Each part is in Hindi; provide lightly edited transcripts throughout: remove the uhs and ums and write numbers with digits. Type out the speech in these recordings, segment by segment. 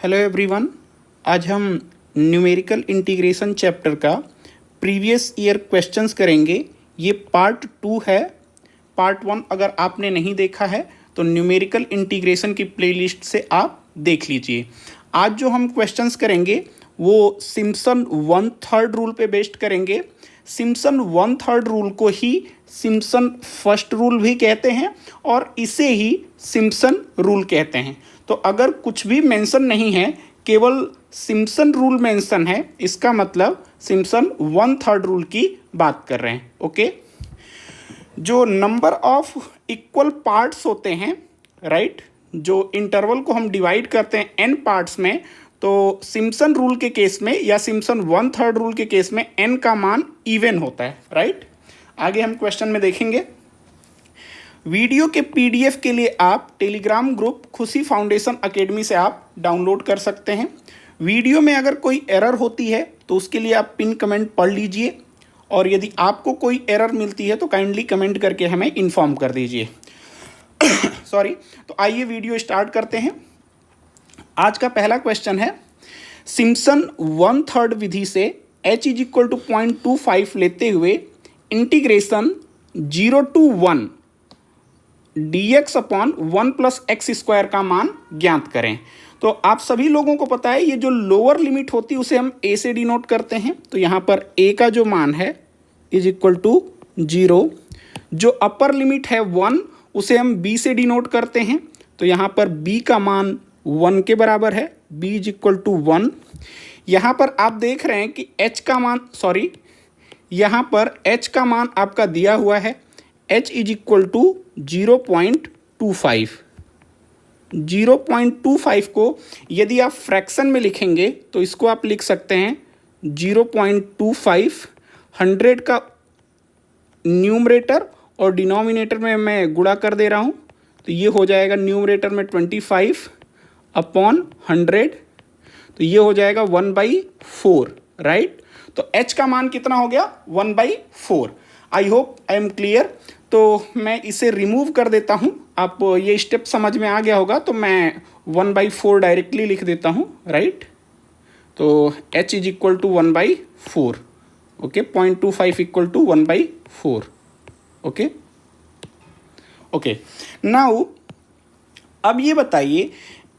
Hello everyone. आज हम न्यूमेरिकल इंटीग्रेशन चैप्टर का प्रीवियस ईयर क्वेश्चंस करेंगे। ये पार्ट 2 है। पार्ट 1 अगर आपने नहीं देखा है तो न्यूमेरिकल इंटीग्रेशन की प्लेलिस्ट से आप देख लीजिए। आज जो हम क्वेश्चंस करेंगे वो सिम्पसन 1/3 रूल पे बेस्ड करेंगे। सिम्पसन 1/3 रूल को ही सिम्पसन फर्स्ट रूल भी कहते हैं और इसे ही सिम्पसन रूल कहते हैं। तो अगर कुछ भी मेंशन नहीं है, केवल सिम्पसन रूल मेंशन है, इसका मतलब सिम्पसन 1/3 रूल की बात कर रहे हैं। ओके, जो नंबर ऑफ इक्वल पार्ट्स होते हैं, राइट, जो इंटरवल को हम डिवाइड करते हैं n पार्ट्स में, तो सिम्पसन रूल के केस में या सिम्पसन 1/3 रूल के केस में n का मान इवन होता है, राइट। आगे हम क्वेश्चन में देखेंगे। वीडियो के पीडीएफ के लिए आप टेलीग्राम ग्रुप खुशी फाउंडेशन एकेडमी से आप डाउनलोड कर सकते हैं। वीडियो में अगर कोई एरर होती है तो उसके लिए आप पिन कमेंट पढ़ लीजिए, और यदि आपको कोई एरर मिलती है तो काइंडली कमेंट करके हमें इन्फॉर्म कर दीजिए। सॉरी। तो आइए वीडियो स्टार्ट करते हैं। आज का पहला क्वेश्चन है, सिम्पसन 1/3 विधि से h = 0.25 लेते हुए integration 0 to 1 dx upon 1 + x² का मान ज्ञात करें। तो आप सभी लोगों को पता है ये जो लोअर लिमिट होती है उसे हम a से डिनोट करते हैं। तो यहाँ पर a का जो मान है = 0, जो अपर लिमिट है 1 उसे हम b से डिनोट करते हैं। तो यहाँ पर b का मान 1 के बराबर है, b = 1। यहाँ पर आप देख रहे हैं कि h का मान, सॉरी, यहाँ पर h का मान आपका दिया हुआ है, h = 0.25। 0.25 को यदि आप फ्रैक्शन में लिखेंगे तो इसको आप लिख सकते हैं 0.25 100 का न्यूमरेटर और डिनोमिनेटर में मैं गुणा कर दे रहा हूँ। तो ये हो जाएगा न्यूमरेटर में 25 अपॉन 100, तो ये हो जाएगा 1/4, राइट। तो h का मान कितना हो गया? 1/4। I hope I am clear. तो मैं इसे रिमूव कर देता हूँ। आप ये स्टेप समझ में आ गया होगा, तो मैं 1/4 डायरेक्टली लिख देता हूँ, राइट। तो h = 1/4। Okay, 0.25 = 1/4। Okay okay, now अब ये बताइए,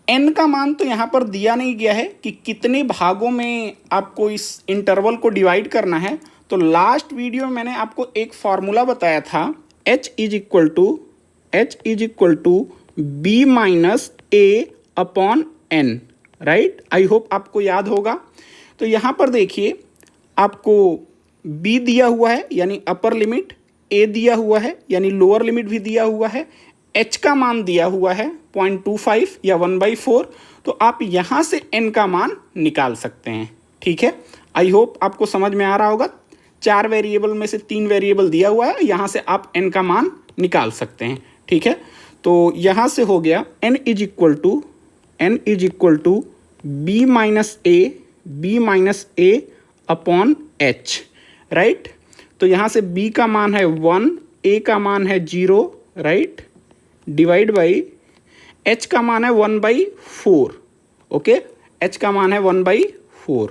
n का मान तो यहाँ पर दिया नहीं गया है कि कितने भागों में आपको इस इंटरवल को डिवाइड करना है। तो लास्ट वीडियो में मैंने आपको एक फार्मूला बताया था, h = b - a upon n, right. I hope आपको याद होगा। तो यहाँ पर देखिए, आपको b दिया हुआ है यानी अपर लिमिट, a दिया हुआ है यानी लोअर लिमिट भी दिया हुआ है, h का मान दिया हुआ है 0.25 या 1/4। तो आप यहाँ से n का मान निकाल सकते हैं, ठीक है। आई होप आपको समझ में आ रहा होगा। 4 वेरिएबल में से 3 वेरिएबल दिया हुआ है, यहाँ से आप n का मान निकाल सकते हैं, ठीक है। तो यहाँ से हो गया n = b - a upon h, right. तो यहाँ से b का मान है 1, a का मान है 0, राइट, डिवाइड बाई h का मान है 1/4। ओके, h का मान है 1/4।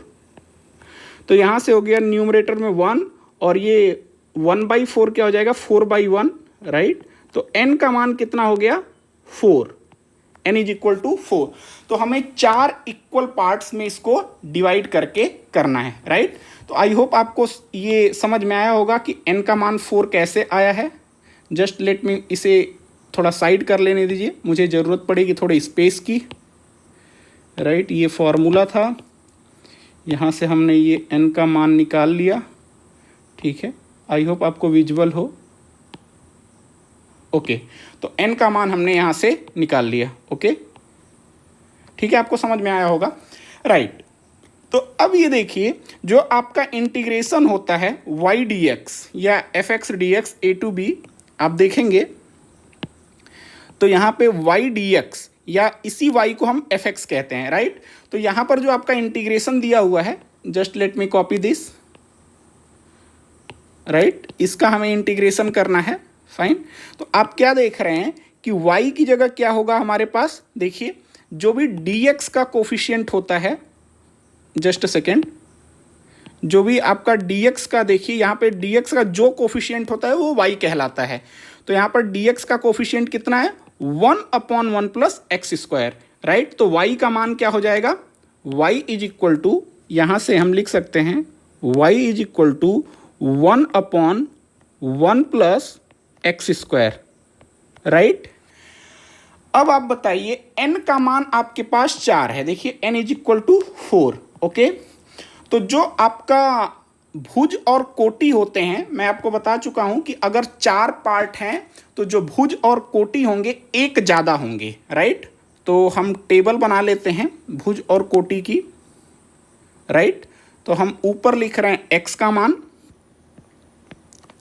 तो यहाँ से हो गया न्यूमरेटर में 1 और ये 1/4 क्या हो जाएगा? 4/1, राइट। तो n का मान कितना हो गया? 4। n = 4। तो हमें 4 इक्वल पार्ट्स में इसको डिवाइड करके करना है, राइट। तो आई होप आपको ये समझ में आया होगा कि n का मान 4 कैसे आया है। जस्ट लेट मी इसे थोड़ा साइड कर लेने दीजिए, मुझे ज़रूरत पड़ेगी थोड़ी स्पेस की, राइट। ये फॉर्मूला था, यहाँ से हमने ये n का मान निकाल लिया, ठीक है। आई होप आपको विजुअल हो। ओके, तो n का मान हमने यहाँ से निकाल लिया। ओके, ठीक है, आपको समझ में आया होगा, राइट। तो अब ये देखिए, जो आपका इंटीग्रेशन होता है y dx या fx dx a to b, आप देखेंगे तो यहाँ पे y dx या इसी y को हम fx कहते हैं, राइट। तो यहाँ पर जो आपका इंटीग्रेशन दिया हुआ है, just let me copy this, right, इसका हमें इंटीग्रेशन करना है, फाइन। तो आप क्या देख रहे हैं कि y की जगह क्या होगा हमारे पास? देखिए, जो भी dx का कोफिशिएंट होता है, जस्ट अ सेकेंड, जो भी आपका dx का, देखिए यहाँ पे dx का जो कोफिशिएंट होता है वो y कहलाता है। तो यहाँ पर dx का कोफिशिएंट कितना है, 1/1 प्लस एक्स स्क्वायर, राइट। तो y का मान क्या हो जाएगा, y इज इक्वल टू, यहाँ से हम लिख सकते हैं y is equal to 1/1 plus x square, right. अब आप बताइए n का मान आपके पास 4 है, देखिए n is equal to 4, okay. तो जो आपका भुज और कोटि होते हैं, मैं आपको बता चुका हूं कि अगर 4 पार्ट हैं तो जो भुज और कोटि होंगे एक ज़्यादा होंगे, राइट। तो हम टेबल बना लेते हैं भुज और कोटि की, राइट। तो हम ऊपर लिख रहे हैं x का मान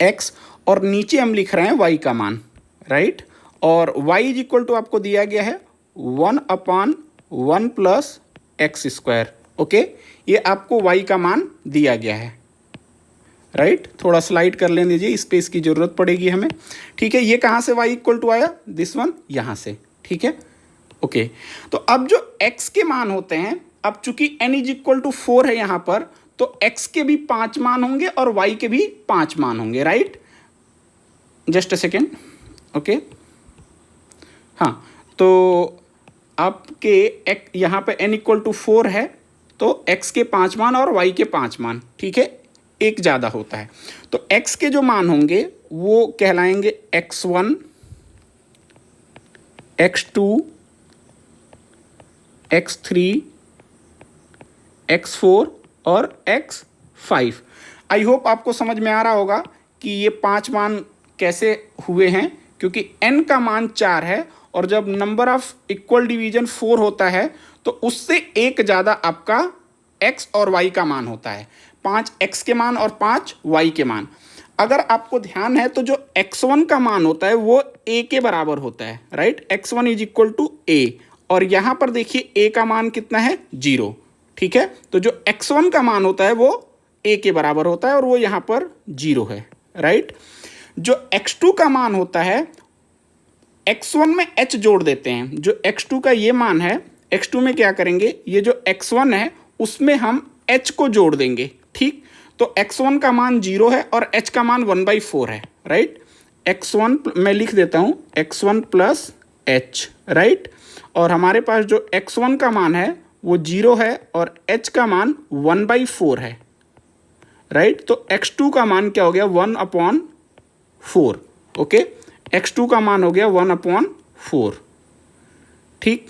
x, और नीचे हम लिख रहे हैं y का मान, राइट। और y इज इक्वल टू आपको दिया गया है 1/1 प्लस एक्स स्क्वायर, ओके। ये आपको y का मान दिया गया है, राइट। थोड़ा स्लाइड कर लेने दीजिए, स्पेस की ज़रूरत पड़ेगी हमें, ठीक है। ये कहाँ से y इक्वल टू आया, दिस वन, यहाँ से, ठीक है, ओके। तो अब जो x के मान होते हैं, अब चूंकि n इज इक्वल टू 4 है यहाँ पर, तो x के भी 5 मान होंगे और y के भी 5 मान होंगे, right. Just a second, okay. हाँ, तो आपके यहाँ पे n इक्वल टू 4 है, तो x के 5 मान और y के 5 मान, ठीक है, एक ज़्यादा होता है। तो x के जो मान होंगे वो कहलाएंगे x1, x2, x3, x4 और x5। आई होप आपको समझ में आ रहा होगा कि ये 5 मान कैसे हुए हैं, क्योंकि n का मान 4 है और जब नंबर ऑफ इक्वल डिवीजन 4 होता है तो उससे एक ज़्यादा आपका x और y का मान होता है, 5 x के मान और 5 y के मान। अगर आपको ध्यान है तो जो x1 का मान होता है वो a के बराबर होता है, right. x1 is equal to a, और यहाँ पर देखिए a का मान कितना है, 0, ठीक है। तो जो x1 का मान होता है वो a के बराबर होता है और वो यहाँ पर 0 है, राइट। जो x2 का मान होता है, x1 में h जोड़ देते हैं, जो x2 का ये मान है, x2 में क्या करेंगे, ये जो x1 है उसमें हम h को जोड़ देंगे, ठीक। तो x1 का मान 0 है और h का मान 1/4 है, राइट। x1 मैं लिख देता हूँ x1 प्लस h, राइट। और हमारे पास जो x1 का मान है वो 0 है और h का मान 1/4 है, राइट। तो x2 का मान क्या हो गया, 1/4, ओके। x2 का मान हो गया 1/4, ठीक।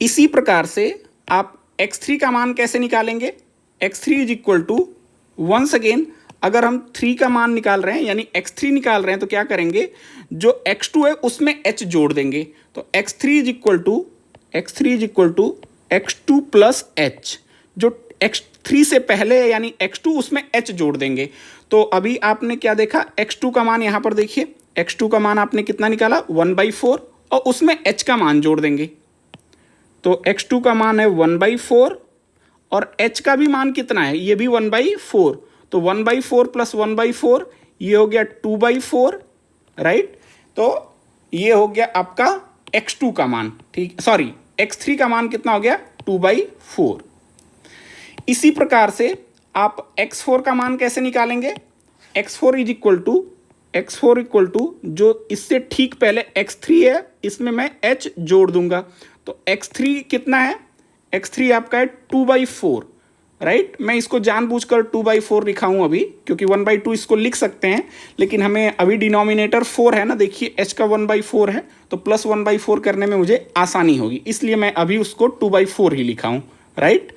इसी प्रकार से आप x3 का मान कैसे निकालेंगे, x3 is equal to, once again अगर हम 3 का मान निकाल रहे हैं यानी x3 निकाल रहे हैं तो क्या करेंगे, जो x2 है उसमें h जोड़ देंगे। तो x3 is equal to x2 plus h, जो x3 से पहले है यानी x2 उसमें h जोड़ देंगे। तो अभी आपने क्या देखा, x2 का मान यहाँ पर देखिए, x2 का मान आपने कितना निकाला, 1/4, और उसमें h का मान जोड़ देंगे। तो x2 का मान है 1/4 और h का भी मान कितना है, ये भी 1/4, तो 1/4 प्लस 1/4 ये हो गया 2/4, राइट। तो ये हो गया आपका x2 का मान, ठीक, सॉरी x3 का मान कितना हो गया, 2/4। इसी प्रकार से आप x4 का मान कैसे निकालेंगे, x4 इक्वल टू जो इससे ठीक पहले x3 है इसमें मैं h जोड़ दूंगा। तो x3 कितना है, x3 आपका है 2/4, राइट। मैं इसको जानबूझकर 2/4 लिखा हूँ अभी, क्योंकि 1/2 इसको लिख सकते हैं, लेकिन हमें अभी डिनोमिनेटर 4 है ना, देखिए h का 1/4 है तो प्लस 1/4 करने में मुझे आसानी होगी, इसलिए मैं अभी उसको 2/4 ही लिखा हूँ, राइट।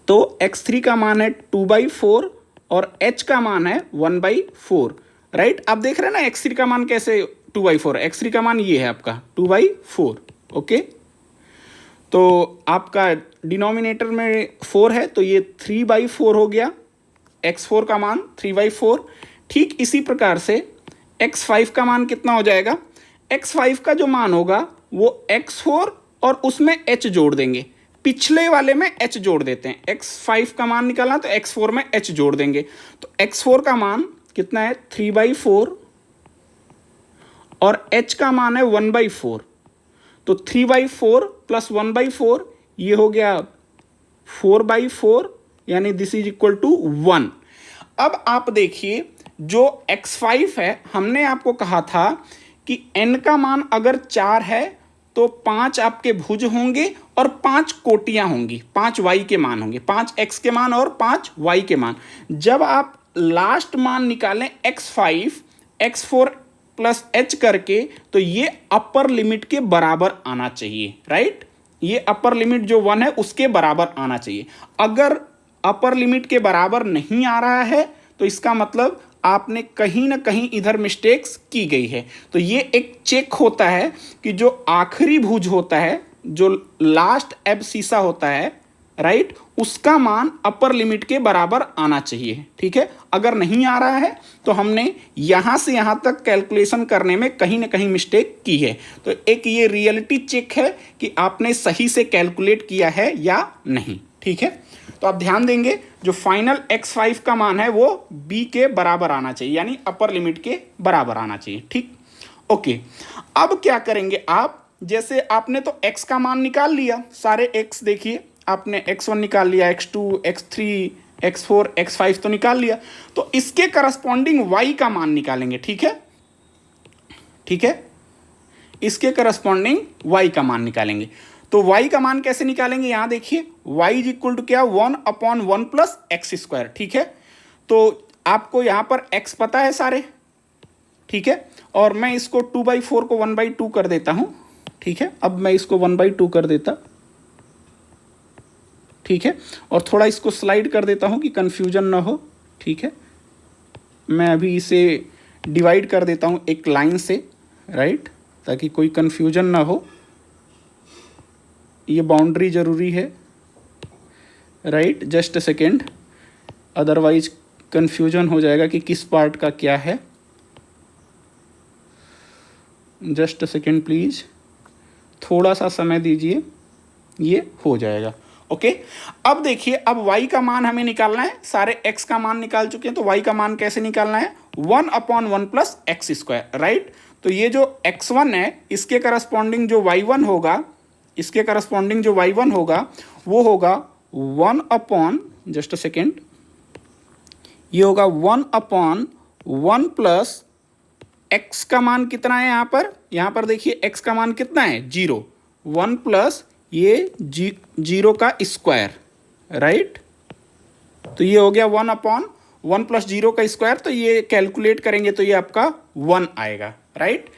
तो x3 का मान है 2/4 और h का मान है 1/4, राइट। आप देख रहे हैं ना x3 का मान कैसे 2/4, x3 का मान ये है आपका 2/4, ओके। तो आपका डिनोमिनेटर में 4 है तो ये 3/4 हो गया, x4 का मान 3/4। ठीक इसी प्रकार से x5 का मान कितना हो जाएगा, x5 का जो मान होगा वो x4 और उसमें h जोड़ देंगे, पिछले वाले में h जोड़ देते हैं, x5 का मान निकालना तो x4 में h जोड़ देंगे। तो x4 का मान कितना है 3/4 और h का मान है 1/4। तो 3/4 प्लस 1/4 ये हो गया 4/4, यानी दिस इज इक्वल टू 1। अब आप देखिए जो x5 है, हमने आपको कहा था कि n का मान अगर 4 है तो 5 आपके भुज होंगे और 5 कोटियां होंगी, 5 y के मान होंगे, 5 x के मान और 5 y के मान। जब आप लास्ट मान निकालें x5 x4 प्लस h करके, तो ये अपर लिमिट के बराबर आना चाहिए, राइट। ये अपर लिमिट जो 1 है उसके बराबर आना चाहिए। अगर अपर लिमिट के बराबर नहीं आ रहा है तो इसका मतलब आपने कहीं ना कहीं इधर मिस्टेक्स की गई है। तो ये एक चेक होता है कि जो आखिरी भुज होता है, जो लास्ट एब्सिसा होता है, राइट, उसका मान अपर लिमिट के बराबर आना चाहिए, ठीक है। अगर नहीं आ रहा है तो हमने यहां से यहां तक कैलकुलेशन करने में कहीं ना कहीं मिस्टेक की है। तो एक ये रियलिटी चेक है कि आपने सही से कैलकुलेट किया है या नहीं, ठीक है। तो आप ध्यान देंगे जो फाइनल x5 का मान है वो b के बराबर आना चाहिए, यानी अपर लिमिट के बराबर आना चाहिए, ठीक। ओके, अब क्या करेंगे आप, जैसे आपने तो x का मान निकाल लिया, सारे x देखिए, आपने x1 निकाल लिया, x2 x3 x4 x5 तो निकाल लिया, तो इसके करस्पॉन्डिंग y का मान निकालेंगे, ठीक है, ठीक है। इसके करस्पॉन्डिंग y का मान निकालेंगे। तो y का मान कैसे निकालेंगे, यहां देखिए y इज इक्वल टू क्या, 1/1 प्लस एक्स स्क्वायर, ठीक है। तो आपको यहां पर x पता है सारे, ठीक है, और मैं इसको 2/4 को 1/2 कर देता हूं, ठीक है। अब मैं इसको 1/2 कर देता, ठीक है, और थोड़ा इसको स्लाइड कर देता हूं कि कंफ्यूजन ना हो, ठीक है। मैं अभी इसे डिवाइड कर देता हूं एक लाइन से, राइट, ताकि कोई कंफ्यूजन ना हो। ये बाउंड्री ज़रूरी है, right, just a second, otherwise confusion हो जाएगा कि किस पार्ट का क्या है। जस्ट अ सेकेंड प्लीज, थोड़ा सा समय दीजिए, ये हो जाएगा। ओके, अब देखिए, अब y का मान हमें निकालना है, सारे x का मान निकाल चुके हैं, तो y का मान कैसे निकालना है, 1/1 प्लस एक्स स्क्वायर, राइट। तो ये जो x1 है इसके करस्पॉन्डिंग जो y1 होगा, इसके करस्पॉन्डिंग जो y1 होगा वो होगा 1/, जस्ट अ सेकेंड, ये होगा 1/1 प्लस x का मान कितना है यहाँ पर देखिए x का मान कितना है, 0, 1 प्लस ये 0 का स्क्वायर, राइट। तो ये हो गया 1/1 प्लस 0 का स्क्वायर, तो ये कैलकुलेट करेंगे तो ये आपका 1 आएगा, राइट।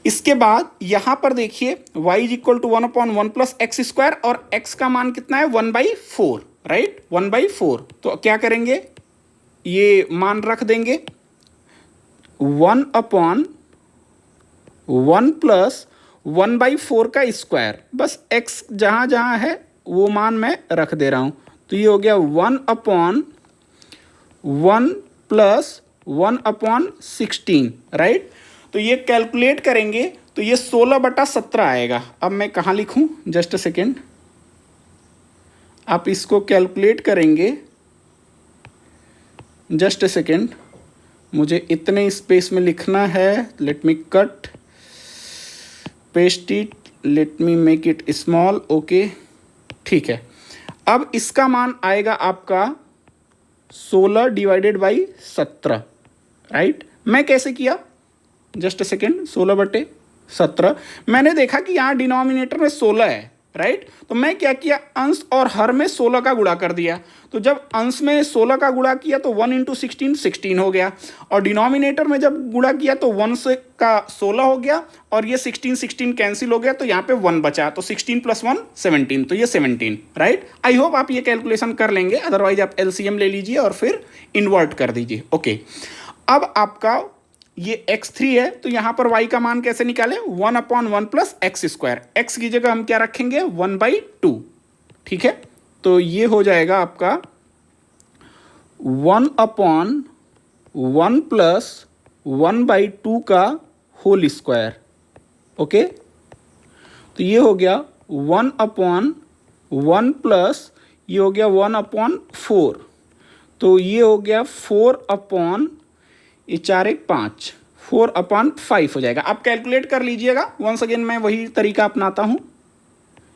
इसके बाद यहां पर देखिए y is equal to 1/1 plus x square, और x का मान कितना है, 1/4, राइट, 1/4। तो क्या करेंगे, ये मान रख देंगे, 1/1 प्लस 1/4 का स्क्वायर, बस x जहां जहां है वो मान मैं रख दे रहा हूं। तो ये हो गया 1/1 प्लस 1/16, राइट। तो ये कैलकुलेट करेंगे तो ये 16/17 आएगा। अब मैं कहाँ लिखूं, जस्ट अ सेकेंड, आप इसको कैलकुलेट करेंगे, जस्ट अ सेकेंड, मुझे इतने स्पेस में लिखना है, let me cut paste it, let me make it small, okay, ठीक है। अब इसका मान आएगा आपका 16 डिवाइडेड बाई 17, राइट। मैं कैसे किया, जस्ट अ सेकेंड, 16/17, मैंने देखा कि यहाँ डिनोमिनेटर में 16 है, राइट। तो मैं क्या किया, अंश और हर में 16 का गुणा कर दिया। तो जब अंश में 16 का गुणा किया तो 1 × 16 16 हो गया, और डिनोमिनेटर में जब गुणा किया तो 1 से का 16 हो गया, और ये 16 कैंसिल हो गया, तो यहाँ पे 1 बचा, तो 16 + 1 17, तो ये 17, राइट। आई होप आप ये कैलकुलेशन कर लेंगे, अदरवाइज आप LCM ले लीजिए और फिर इन्वर्ट कर दीजिए, ओके। अब आपका ये x3 है, तो यहां पर y का मान कैसे निकालें, 1/1 प्लस एक्स स्क्वायर, x की जगह हम क्या रखेंगे, 1/2, ठीक है। तो ये हो जाएगा आपका 1/1 प्लस 1/2 का होल स्क्वायर, ओके। तो ये हो गया 1/1 प्लस ये हो गया 1/4, तो ये हो गया 4 ये 4 1 5, 4/5 हो जाएगा। आप कैलकुलेट कर लीजिएगा। वंस अगेन मैं वही तरीका अपनाता हूँ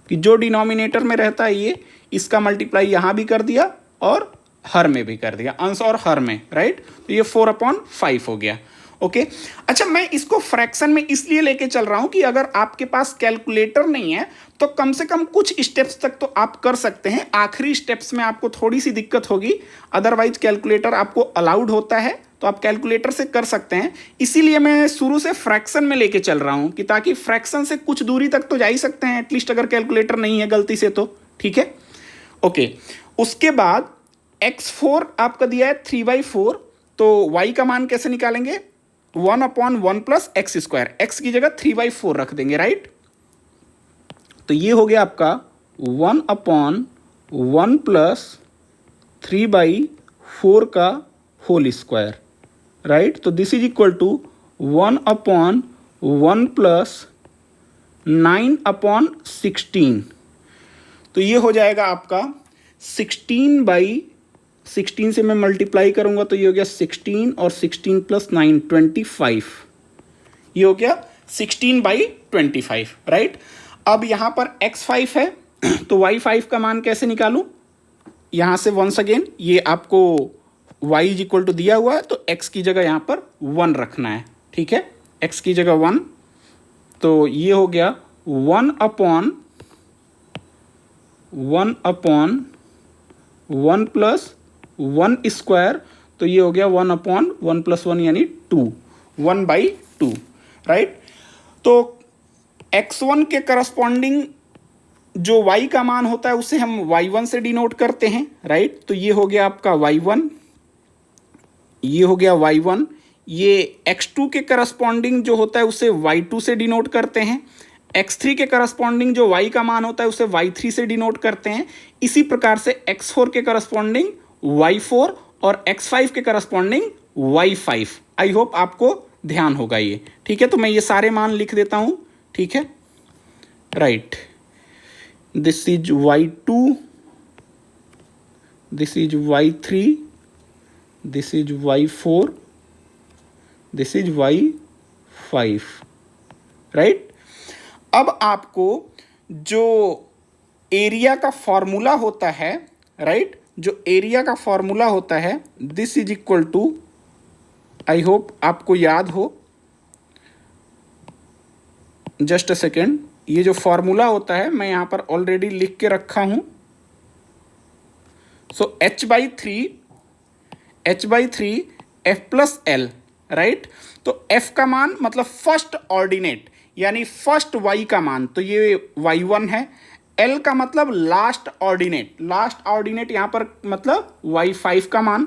कि जो डिनोमिनेटर में रहता है ये, इसका मल्टीप्लाई यहाँ भी कर दिया और हर में भी कर दिया, अंश और हर में, राइट। तो ये 4/5 हो गया। ओके अच्छा, मैं इसको फ्रैक्शन में इसलिए लेके चल रहा हूं कि अगर आपके पास कैलकुलेटर नहीं है तो कम से कम कुछ स्टेप्स तक तो आप कर सकते हैं। आखिरी स्टेप्स में आपको थोड़ी सी दिक्कत होगी, अदरवाइज कैलकुलेटर आपको अलाउड होता है तो आप कैलकुलेटर से कर सकते हैं। इसीलिए मैं शुरू से फ्रैक्शन में लेके चल रहा हूं कि ताकि फ्रैक्शन से कुछ दूरी तक तो जा ही सकते हैं एटलीस्ट, अगर कैलकुलेटर नहीं है गलती से तो, ठीक है। ओके उसके बाद x4 आपका दिया है 3/4, तो y का मान कैसे निकालेंगे? 1/1 प्लस एक्स स्क्वायर, एक्स की जगह 3/4 रख देंगे, राइट। तो ये हो गया आपका 1/1 प्लस 3/4 का होल स्क्वायर, राइट। तो this is equal to 1/1 plus 9/16। तो ये हो जाएगा आपका 16/16 से मैं मल्टीप्लाई करूंगा तो ये हो गया 16 और 16 प्लस 9 25। ये हो गया 16/25, राइट। अब यहां पर x5 है तो y5 का मान कैसे निकालूं? यहां से वंस अगेन ये आपको y इज इक्वल टू दिया हुआ है तो x की जगह यहां पर 1 रखना है, ठीक है। x की जगह 1, तो ये हो गया 1/1 प्लस 1 स्क्वायर, तो ये हो गया 1/1 प्लस 1 यानी 2, 1/2, राइट। तो x1 के करस्पॉन्डिंग जो y का मान होता है उसे हम y1 से डिनोट करते हैं, राइट। तो ये हो गया आपका y1, ये हो गया y1। ये x2 के करस्पॉन्डिंग जो होता है उसे y2 से डिनोट करते हैं। x3 के करस्पॉन्डिंग जो y का मान होता है उसे y3 से डिनोट करते हैं। इसी प्रकार से x4 के करस्पॉन्डिंग y4 और x5 के करस्पॉन्डिंग y5। आई होप आपको ध्यान होगा ये, ठीक है। तो मैं ये सारे मान लिख देता हूं, ठीक है, right. This is y2, this is y3, this is y4, this is y5, right. अब आपको जो एरिया का फॉर्मूला होता है, राइट, जो एरिया का फॉर्मूला होता है this is equal to, I hope आपको याद हो, जस्ट अ सेकेंड, ये जो फॉर्मूला होता है मैं यहां पर ऑलरेडी लिख के रखा हूं। सो h/3 f plus l, right. तो f का मान मतलब फर्स्ट ऑर्डिनेट यानी फर्स्ट y का मान, तो ये y1 है। l का मतलब लास्ट ऑर्डिनेट, लास्ट ऑर्डिनेट यहां पर मतलब y5 का मान,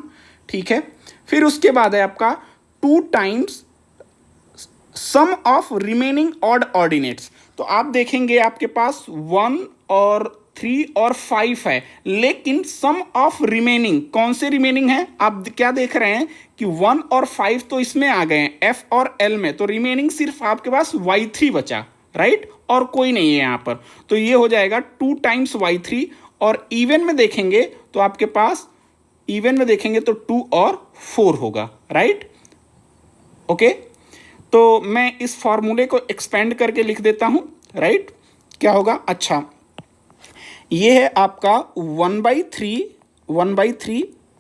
ठीक है। फिर उसके बाद है आपका 2 times sum of remaining odd ordinates. तो आप देखेंगे आपके पास 1 और 3 और 5 है, लेकिन सम ऑफ रिमेनिंग कौन से रिमेनिंग है? आप क्या देख रहे हैं कि 1 और 5 तो इसमें आ गए हैं f और l में, तो रिमेनिंग सिर्फ आपके पास y3 बचा, राइट, और कोई नहीं है यहां पर। तो ये हो जाएगा 2 टाइम्स y3। और इवन में देखेंगे तो आपके पास, इवन में देखेंगे तो 2 और 4 होगा, राइट। ओके, तो मैं इस फॉर्मूले को एक्सपेंड करके लिख देता हूं, राइट। क्या होगा? अच्छा, ये है आपका 1/3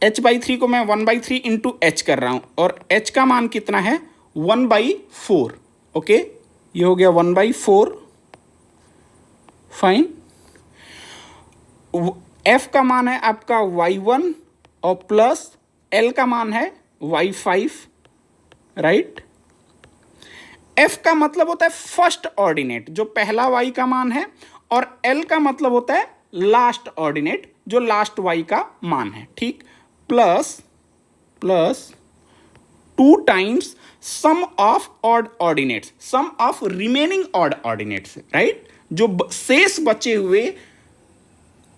h/3 को मैं 1/3 इंटू h कर रहा हूं और h का मान कितना है? 1/4। ओके, ये हो गया 1/4, फाइन। f का मान है आपका y1 और प्लस l का मान है y5, राइट। f का मतलब होता है फर्स्ट ऑर्डिनेट, जो पहला y का मान है, और l का मतलब होता है लास्ट ऑर्डिनेट, जो लास्ट y का मान है, ठीक। Plus 2 times sum of odd ordinates, sum of remaining odd ordinates, right, जो शेष बचे हुए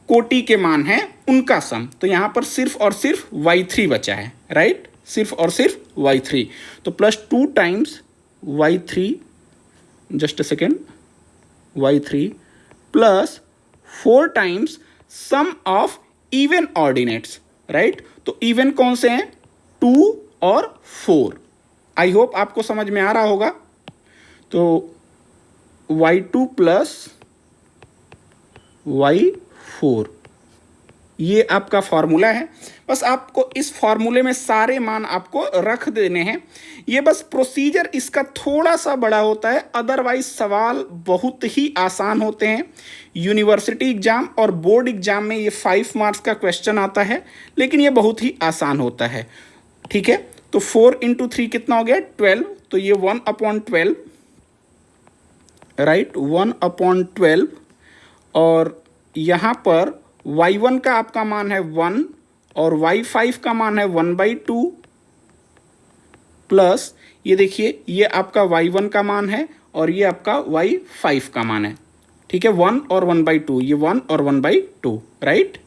कोटि के मान हैं उनका सम। तो यहां पर सिर्फ और सिर्फ y3 बचा है, राइट, सिर्फ और सिर्फ y3। तो plus 2 times y3, just a second, y3 plus 4 times sum of even ordinates, right. तो इवन कौन से हैं? 2 और 4, आई होप आपको समझ में आ रहा होगा। तो y2 प्लस y4 ये आपका फॉर्मूला है। बस आपको इस फॉर्मूले में सारे मान आपको रख देने हैं। ये बस प्रोसीजर इसका थोड़ा सा बड़ा होता है, अदरवाइज सवाल बहुत ही आसान होते हैं। यूनिवर्सिटी एग्जाम और बोर्ड एग्जाम में ये 5 मार्क्स का क्वेश्चन आता है, लेकिन ये बहुत ही आसान होता है। ठीक है, तो 4 × 3 कितना हो गया 12, तो ये 1/12 राइट, 1/12। और यहाँ पर y1 का आपका मान है 1 और y5 का मान है 1/2 प्लस ये देखिए ये आपका y1 का मान है और ये आपका y5 का मान है। ठीक है, 1 और 1/2, ये 1 और 1/2 राइट।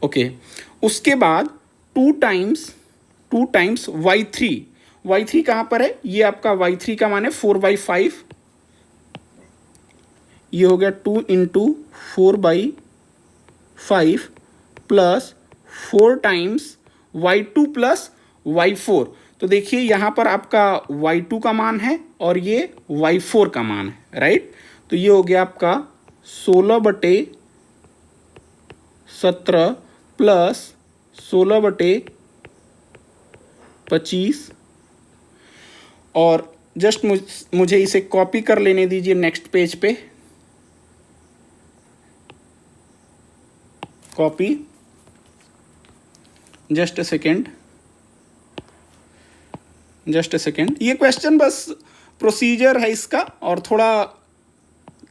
ओके, उसके बाद 2 टाइम्स y3 कहाँ पर है, ये आपका y3 का मान है 4/5, ये हो गया 2 × 4/5 plus 4 times y2 plus y4। तो देखिए यहाँ पर आपका y2 का मान है और ये y4 का मान है राइट। तो ये हो गया आपका 16/17 प्लस 16/25। और जस्ट मुझे इसे कॉपी कर लेने दीजिए नेक्स्ट पेज पे। Copy, just a second. ये क्वेश्चन बस प्रोसीजर है इसका और थोड़ा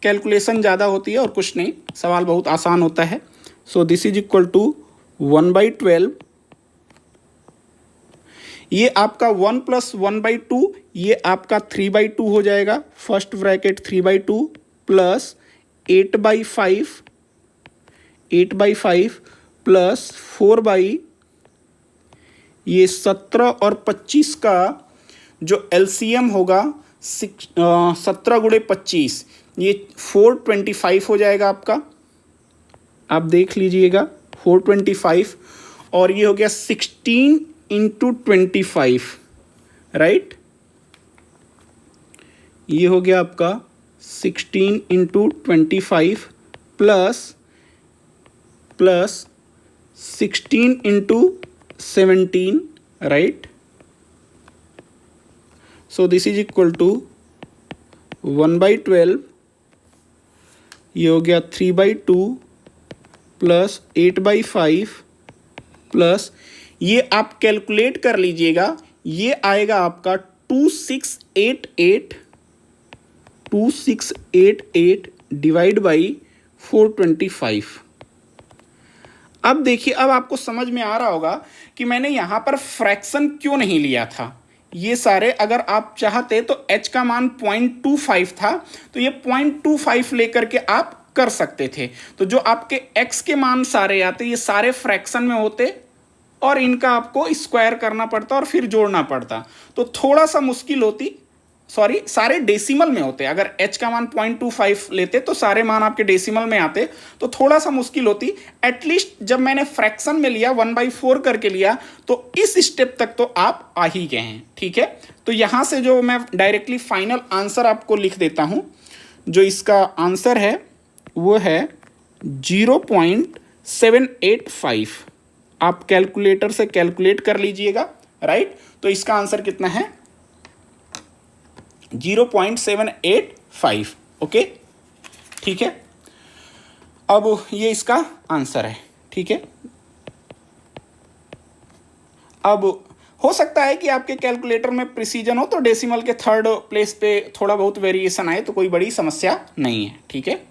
कैलकुलेशन ज़्यादा होती है और कुछ नहीं, सवाल बहुत आसान होता है। So this is equal to 1/12, ये आपका 1 प्लस 1/2, ये आपका 3/2 हो जाएगा, फर्स्ट ब्रैकेट 3/2 प्लस 8/5 प्लस 4 ये 17 और 25 का जो एलसीएम होगा 17 × 25, ये 425 हो जाएगा आपका, आप देख लीजिएगा 425। और ये हो गया 16 × 25 राइट, ये हो गया आपका 16 × 25 plus 16 × 17 right. So this is equal to 1/12, ये हो गया 3/2 प्लस 8/5 प्लस ये आप कैलकुलेट कर लीजिएगा, ये आएगा आपका 2688 डिवाइड बाई 425। अब देखिए, अब आपको समझ में आ रहा होगा कि मैंने यहाँ पर फ्रैक्शन क्यों नहीं लिया था। ये सारे अगर आप चाहते तो h का मान 0.25 था, तो ये 0.25 लेकर के आप कर सकते थे। तो जो आपके x के मान सारे आते, ये सारे फ्रैक्शन में होते और इनका आपको स्क्वायर करना पड़ता और फिर जोड़ना पड़ता, तो थोड़ा सा मुश्किल होती। सॉरी, सारे डेसिमल में होते, अगर h का मान 0.25 लेते तो सारे मान आपके डेसिमल में आते, तो थोड़ा सा मुश्किल होती। एटलीस्ट जब मैंने फ्रैक्शन में लिया 1/4 करके लिया, तो इस स्टेप तक तो आप आ ही गए हैं। ठीक है, तो यहां से जो मैं डायरेक्टली फाइनल आंसर आपको लिख देता हूं, जो इसका आंसर है वो है 0.785। आप कैलकुलेटर से कैलकुलेट कर लीजिएगा राइट। तो इसका आंसर कितना है 0.785। ओके, ठीक है, अब ये इसका आंसर है। ठीक है, अब हो सकता है कि आपके कैलकुलेटर में प्रिसीजन हो तो डेसिमल के 3rd प्लेस पे थोड़ा बहुत वेरिएशन आए, तो कोई बड़ी समस्या नहीं है। ठीक है,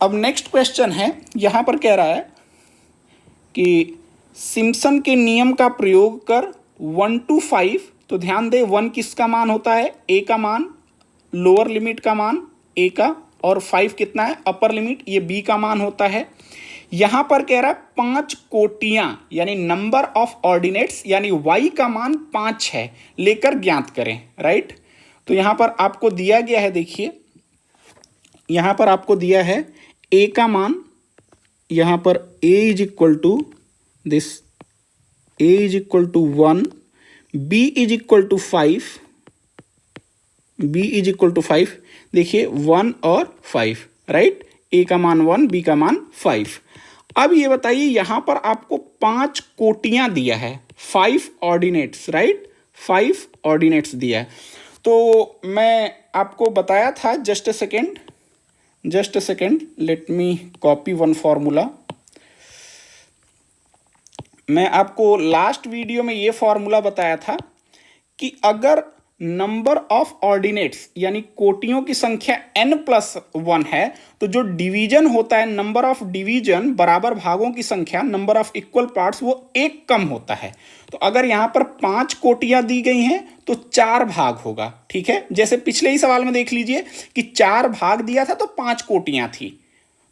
अब नेक्स्ट क्वेश्चन है, यहां पर कह रहा है कि सिम्पसन के नियम का प्रयोग कर 1 to 5, तो ध्यान दें 1 किसका मान होता है, a का मान, लोअर लिमिट का मान a का, और 5 कितना है अपर लिमिट, ये b का मान होता है। यहां पर कह रहा है 5 कोटियां यानी नंबर ऑफ ऑर्डिनेट्स यानी y का मान 5 है, लेकर ज्ञात करें राइट। तो यहां पर आपको दिया गया है, देखिए यहां पर आपको दिया है a का मान, यहां पर a is equal to this, a is equal to 1, b is equal to 5, b is equal to 5, देखिए 1 और 5, राइट। a का मान 1, b का मान 5। अब ये बताइए यहां पर आपको 5 कोटियां दिया है, 5 ऑर्डिनेट्स, राइट, 5 ऑर्डिनेट्स दिया है। तो मैं आपको बताया था, just a second, let me copy one formula. मैं आपको लास्ट वीडियो में ये फॉर्मूला बताया था कि अगर नंबर ऑफ ऑर्डिनेट्स यानी कोटियों की संख्या n+1 है तो जो डिवीजन होता है, नंबर ऑफ डिवीजन, बराबर भागों की संख्या, नंबर ऑफ इक्वल पार्ट्स, वो 1 कम होता है। तो अगर यहां पर 5 कोटियां दी गई हैं तो 4 भाग होगा, ठीक है। जैसे पिछले ही सवाल में देख लीजिए कि 4 भाग दिया था तो 5 कोटियां थी।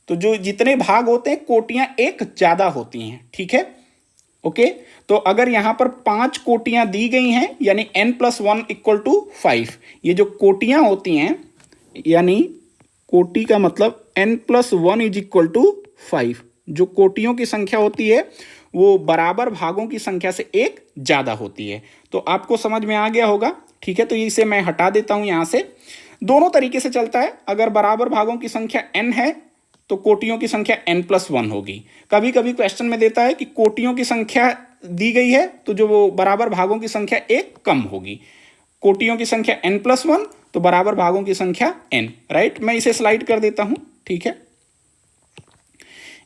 तो जो जितने भाग होते हैं कोटियां 1 ज्यादा होती हैं, ठीक है, ओके। तो अगर यहां पर 5 कोटियां दी गई हैं यानी n+1 इक्वल टू 5, ये जो कोटियां होती हैं, यानी कोटि का मतलब n+1 इज इक्वल टू 5, जो कोटियों की संख्या होती है वो बराबर भागों की संख्या से 1 ज्यादा होती है। तो आपको समझ में आ गया होगा, ठीक है। तो इसे मैं हटा देता हूं यहां से। दोनों तरीके से चलता है, अगर बराबर भागों की संख्या n है तो कोटियों की संख्या n+1 होगी। कभी कभी क्वेश्चन में देता है कि कोटियों की संख्या दी गई है तो जो वो बराबर भागों की संख्या 1 कम होगी। कोटियों की संख्या n+1 तो बराबर भागों की संख्या n, राइट। मैं इसे स्लाइड कर देता हूं, ठीक है।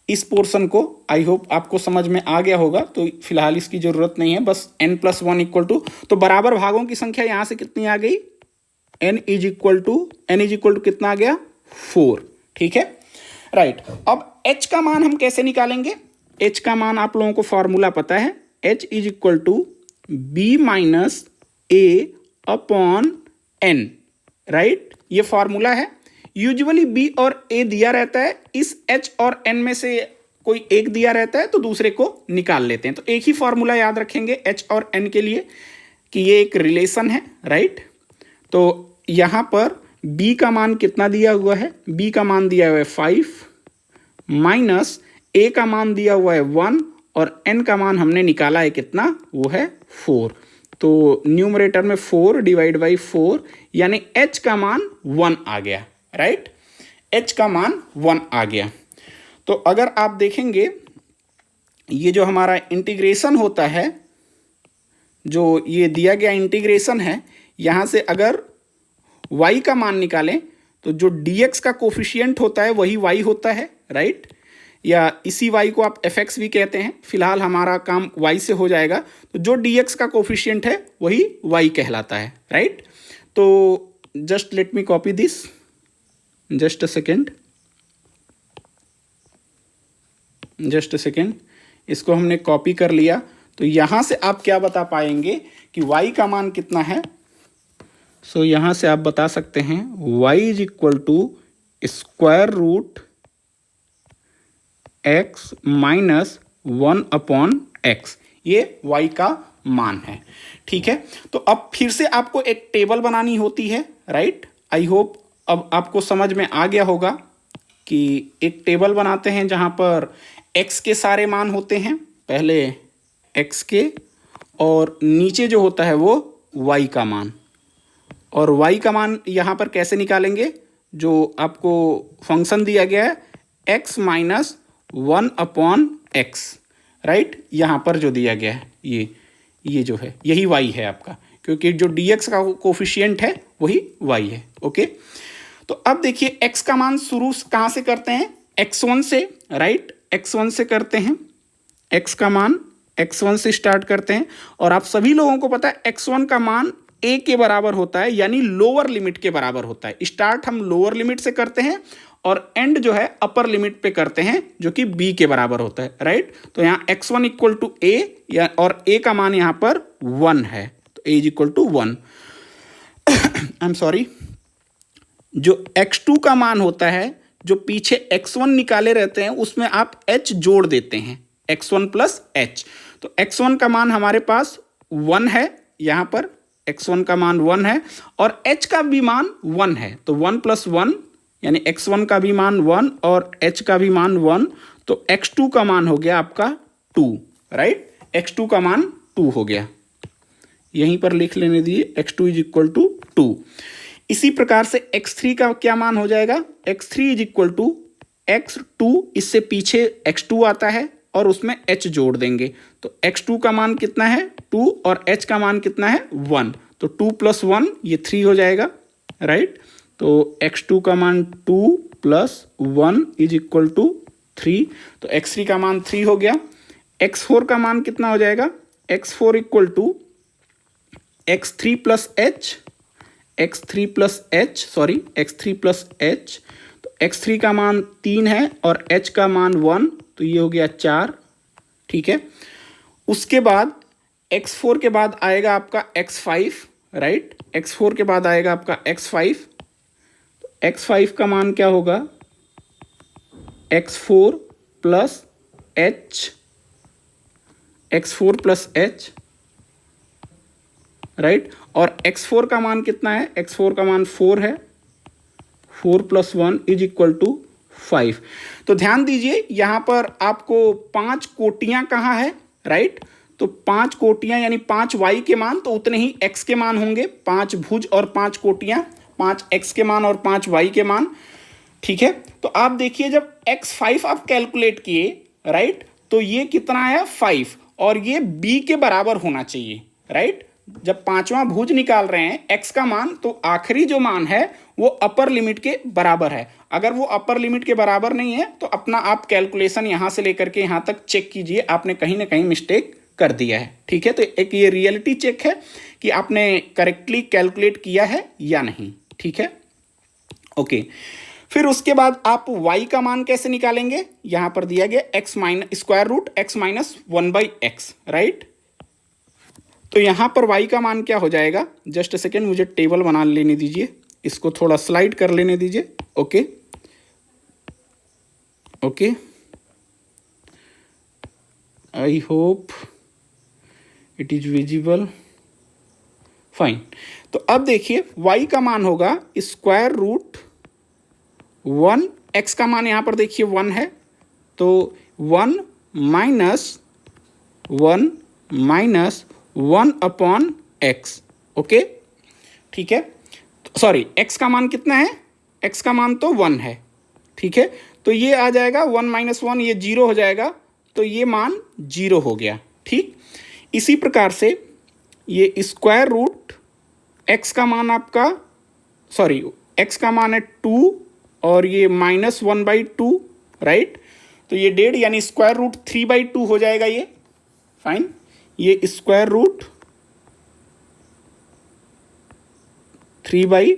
इस पोर्शन को आई होप आपको समझ में आ गया होगा, तो फिलहाल इसकी जरूरत नहीं है, बस n+1 इक्वल टू, तो बराबर भागों की संख्या यहां से कितनी आ गई, n इज इक्वल टू कितना आ गया, 4, ठीक है, राइट। अब h का मान हम कैसे निकालेंगे? h का मान आप लोगों को फॉर्मूला पता है, h is equal to b minus a upon n, right. ये फॉर्मूला है। यूजुअली b और a दिया रहता है, इस h और n में से कोई एक दिया रहता है तो दूसरे को निकाल लेते हैं। तो एक ही फॉर्मूला याद रखेंगे h और n के लिए कि ये एक रिलेशन है, राइट। तो यहां पर b का मान कितना दिया हुआ है, b का मान दिया हुआ है 5 माइनस a का मान दिया हुआ है 1 और n का मान हमने निकाला है कितना, वो है 4। तो न्यूमरेटर में 4 डिवाइड बाई 4 यानी h का मान 1 आ गया, राइट। h का मान 1 आ गया। तो अगर आप देखेंगे ये जो हमारा इंटीग्रेशन होता है, जो ये दिया गया इंटीग्रेशन है, यहां से अगर y का मान निकालें तो जो dx का कोफिशिएंट होता है वही y होता है, राइट। या इसी y को आप fx भी कहते हैं। फिलहाल हमारा काम y से हो जाएगा, तो जो dx का कोफिशिएंट है वही y कहलाता है, राइट। तो just let me copy this, just a second, इसको हमने कॉपी कर लिया। तो यहां से आप क्या बता पाएंगे कि y का मान कितना है। सो यहां से आप बता सकते हैं y is equal to square root x minus 1 upon x, ये y का मान है, ठीक है। तो अब फिर से आपको एक टेबल बनानी होती है, राइट। आई होप अब आपको समझ में आ गया होगा कि एक टेबल बनाते हैं जहां पर x के सारे मान होते हैं, पहले x के, और नीचे जो होता है वो y का मान। और y का मान यहाँ पर कैसे निकालेंगे, जो आपको फंक्शन दिया गया है x minus 1 upon x, right. यहाँ पर जो दिया गया है ये जो है यही y है आपका, क्योंकि जो dx का कोफिशिएंट है वही y है, ओके। तो अब देखिए x का मान शुरू कहाँ से करते हैं, x1 से, राइट, x1 से करते हैं। x का मान x1 से स्टार्ट करते हैं, और आप सभी लोगों को पता है x1 का मान a के बराबर होता है, यानी लोअर लिमिट के बराबर होता है। स्टार्ट हम लोअर लिमिट से करते हैं और एंड जो है अपर लिमिट पे करते हैं जो कि b के बराबर होता है, राइट। तो यहाँ x1 इक्वल टू a, या और a का मान यहाँ पर 1 है, तो a is equal to 1। I am sorry, जो x2 का मान होता है, जो पीछे x1 निकाले रहते हैं उसमें आप h जोड़ देते हैं, x1 प्लस h। तो x1 का मान हमारे पास 1 है, यहाँ पर x1 का मान 1 है और h का भी मान 1 है, तो 1 प्लस 1 यानी x1 का भी मान 1 और h का भी मान 1, तो x2 का मान हो गया आपका 2, राइट। x2 का मान 2 हो गया, यहीं पर लिख लेने दीजिए x2 इज इक्वल टू 2। इसी प्रकार से x3 का क्या मान हो जाएगा, x3 is equal to x2, इससे पीछे x2 आता है और उसमें h जोड़ देंगे, तो x2 का मान कितना है 2 और h का मान कितना है 1, तो 2 + 1 ये 3 हो जाएगा, राइट। तो x2 का मान 2 + 1 इज इक्वल टू 3, तो x3 का मान 3 हो गया। x4 का मान कितना हो जाएगा, x4 equal to x3 + h, x3 + h, तो x3 का मान 3 है और h का मान 1, तो ये हो गया 4, ठीक है। उसके बाद x4 के बाद आएगा आपका x5, राइट, x4 के बाद आएगा आपका x5, तो x5 का मान क्या होगा, x4 + h, राइट, और x4 का मान कितना है, x4 का मान 4 है, 4 + 1 इज इक्वल टू 5। तो ध्यान दीजिए यहाँ पर आपको 5 कोटियाँ कहाँ है, राइट, तो 5 कोटियाँ यानी 5 y के मान, तो उतने ही x के मान होंगे, 5 भुज और 5 कोटियाँ, 5 x के मान और 5 y के मान, ठीक है। तो आप देखिए जब x5 आप कैलकुलेट किए, राइट, तो ये कितना आया 5 और ये b के बराबर होना चाहिए, राइट। जब पांचवा भुज निकाल रहे हैं x का मान, तो आखिरी जो मान है वो अपर लिमिट के बराबर है। अगर वो अपर लिमिट के बराबर नहीं है तो अपना आप कैलकुलेशन यहां से लेकर के यहां तक चेक कीजिए, आपने कहीं ना कहीं मिस्टेक कर दिया है, ठीक है। तो एक ये रियलिटी चेक है कि आपने करेक्टली कैलकुलेट किया है या नहीं, ठीक है, ओके। फिर उसके बाद आप y का मान कैसे निकालेंगे, यहां पर दिया गया x - 1/x, राइट। तो यहां पर y का मान क्या हो जाएगा, जस्ट सेकेंड मुझे टेबल बना लेने दीजिए, इसको थोड़ा स्लाइड कर लेने दीजिए, okay okay, I hope it is visible, fine. तो अब देखिए y का मान होगा √1, x का मान यहां पर देखिए 1 है, तो 1 - 1/x, ओके, ठीक है। सॉरी, x का मान कितना है, x का मान तो 1 है, ठीक है। तो ये आ जाएगा 1 - 1, ये 0 हो जाएगा, तो ये मान 0 हो गया, ठीक। इसी प्रकार से ये x का मान आपका, सॉरी, x का मान है 2 और ये -1/2, राइट, तो ये 1.5 यानी √3/2 हो जाएगा ये, फाइन। ये √3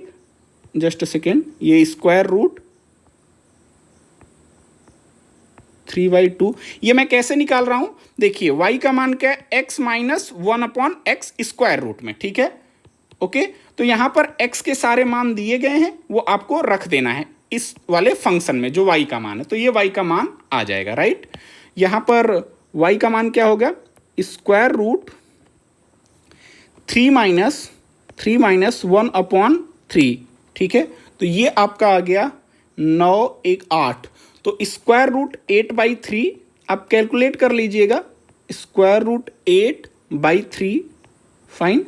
जस्ट सेकेंड, ये √3/2, ये मैं कैसे निकाल रहा हूं, देखिए y का मान क्या है, x - 1/x स्क्वायर रूट में, ठीक है, ओके। तो यहां पर x के सारे मान दिए गए हैं, वो आपको रख देना है इस वाले फंक्शन में जो y का मान है, तो ये y का मान आ जाएगा, राइट। यहां पर y का मान क्या होगा, √3 - 1/3, ठीक है। तो ये आपका आ गया 9 1 8, तो √8/3 आप कैलकुलेट कर लीजिएगा, √8/3, फाइन।